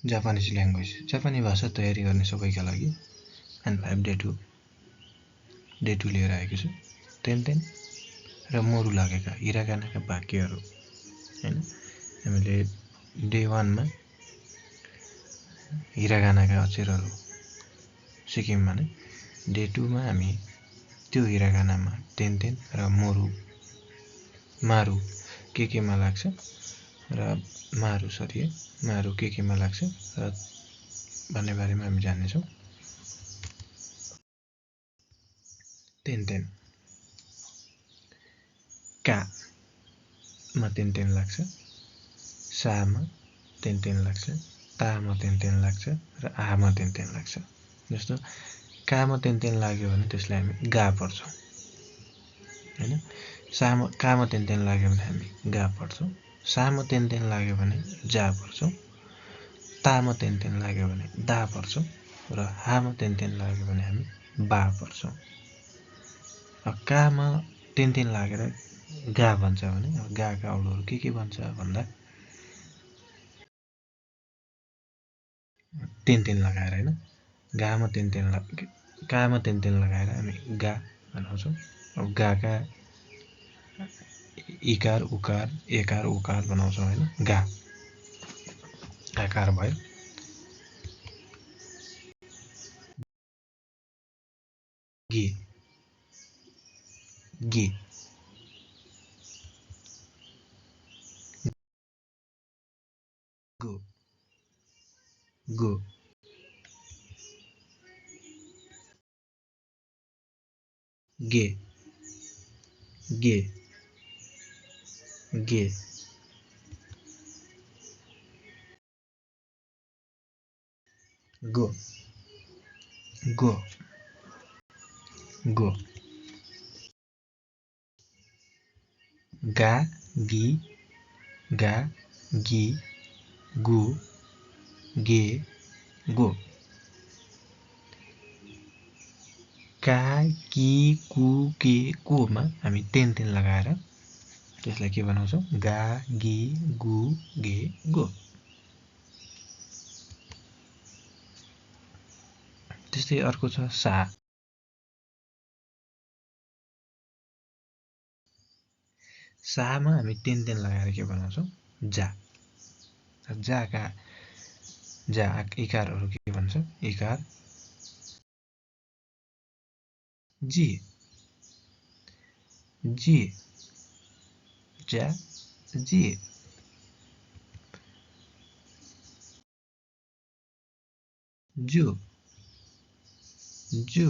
Japanese language जापानी भाषा तयारी गर्ने सबैका लागि एन्ड 5 डे 2 लिएर आएको छु। तेन र मोरु लागेका हिरागानाका वाक्यहरू हैन। हामीले डे 1 मा हिरागानाका अक्षरहरू सिक्यौं भने डे 2 मा हामी त्यो हिरागानामा तेन र मारु केमा लाग्छ र मारु केमा लाग्छ र भन्ने बारेमा हामी जान्नेछौँ। तेन का मा तेन लाग्छ, सा मा तेन लाग्छ, ता मा तेन लाग्छ र आ मा तेन लाग्छ। जस्तो का मा तेन लाग्यो भने त्यसलाई हामी गा पढ्छौँ हैन। का मा तेन लाग्यो भने हामी गा पढ्छौँ। सा मा तेन लाग्यो भने जा पढ्छौँ। ता मा तेन लाग्यो भने दा पढ्छौँ र हा मा तेन लाग्यो भने हामी बा पढ्छौँ। का मा तेन लागेर गा भन्छ भने गाका अडुहरू के भन्छ भन्दा तेन लगाएर हैन। का मा तेन लगाएर हामी गा बनाउँछौँ। अब गाका इकार उकार एकार उकार बनाउँछौँ हैन। गा आकार भयो। गे गो गे गो गा गी गु गे गो। का की कु के कोमा हामी तेन लगाएर त्यसलाई के बनाउँछौँ? गा गी गु गे गो। त्यस्तै अर्को छ सा। सामा हामी तेन लगाएर के बनाउँछौँ? जा। जा इकारहरू के भन्छ? इकार जी जा जी। जो जे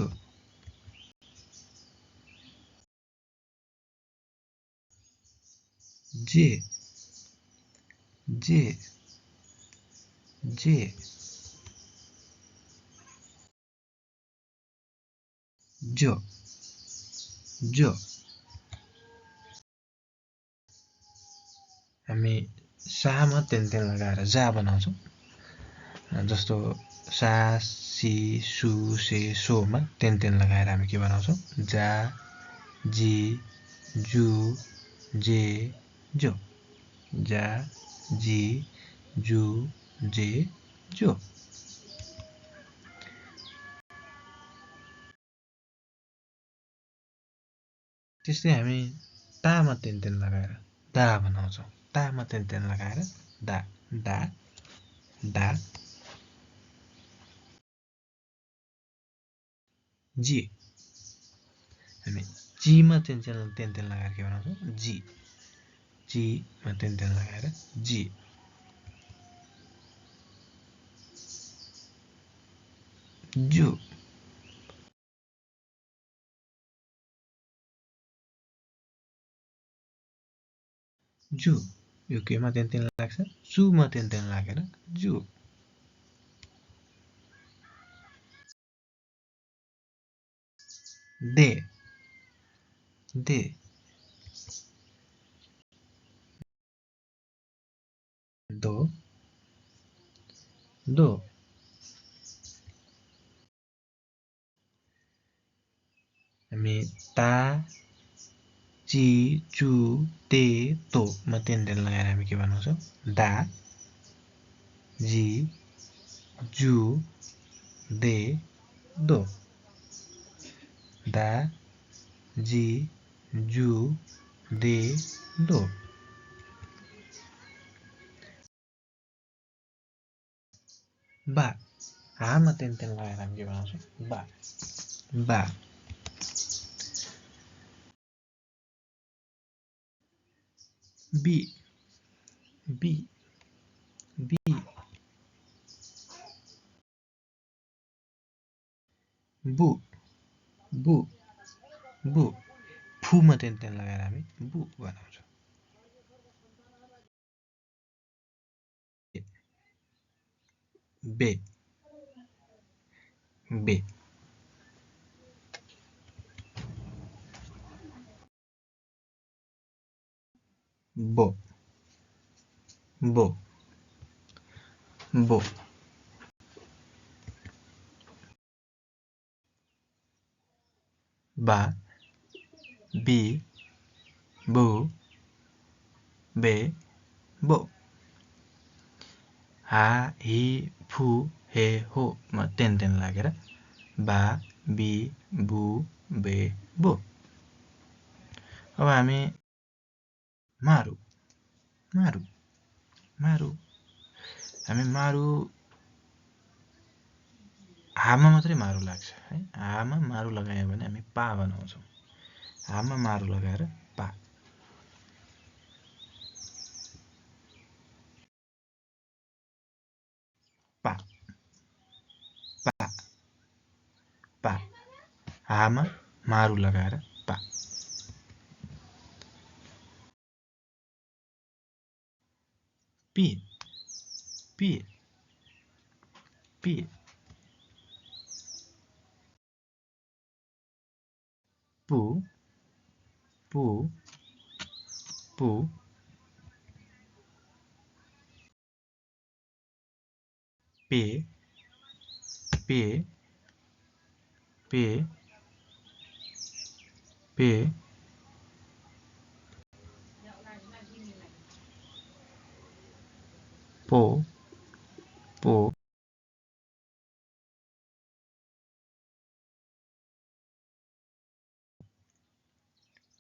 जो हामी सामा तेन लगाएर जा बनाउँछौँ। जस्तो सा सी सु से सोमा तेन लगाएर हामी के बनाउँछौँ? जा जी जु जे जो। जा जी जु जे जो। त्यस्तै हामी तामा तेन लगाएर दा बनाउँछौँ। तामा तेन लगाएर दा जी। हामी जीमा तेन लगाएर के बनाउँछौँ? जीमा तेन लगाएर जी। जो यो केमा तेन लाग्छ? सुमा तेन लागेर जो। दे दो हामी ता ची चु ते तो मा तेन लगाएर हामी के बनाउँछौँ? दा जी जु दे दो दा जी जु दे दो बा हामा तेन लगाएर हामी के बनाउँछौँ बा बा बी बी बी बु बु बु फुमा तेन लगाएर हामी बु बनाउँछौँ बे बे बो बो बो बा बी बु बे बो हा हि फु हे हो मा तेन लागेर बा बी बु बे बो अब हामी मारु मारु मारु हामी मारु हामा मात्रै मारु लाग्छ है हामा मारु लगायो भने हामी पा बनाउँछौँ हामा मारु लगाएर पा पा पा पा हामा मारु लगाएर पा पी पी पी पु पु पु पे पे पे पे पो पो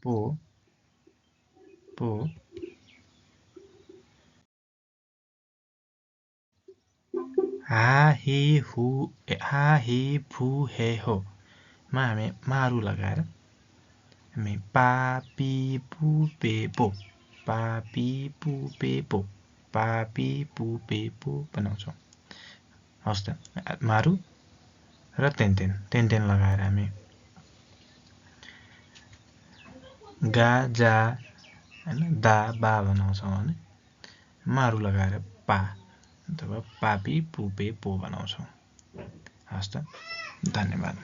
पो पो हा हे फु हे हो मा हामी मारु लगाएर हामी पा पी पु पे पो पा पी पु पे पो पा पी पु पे पो बनाउँछौँ हस् त मारु र तेन लगाएर हामी गा जा हैन दा बा बनाउँछौँ भने मारु लगाएर पा अथवा पापी पुपे पो बनाउँछौँ हस् त धन्यवाद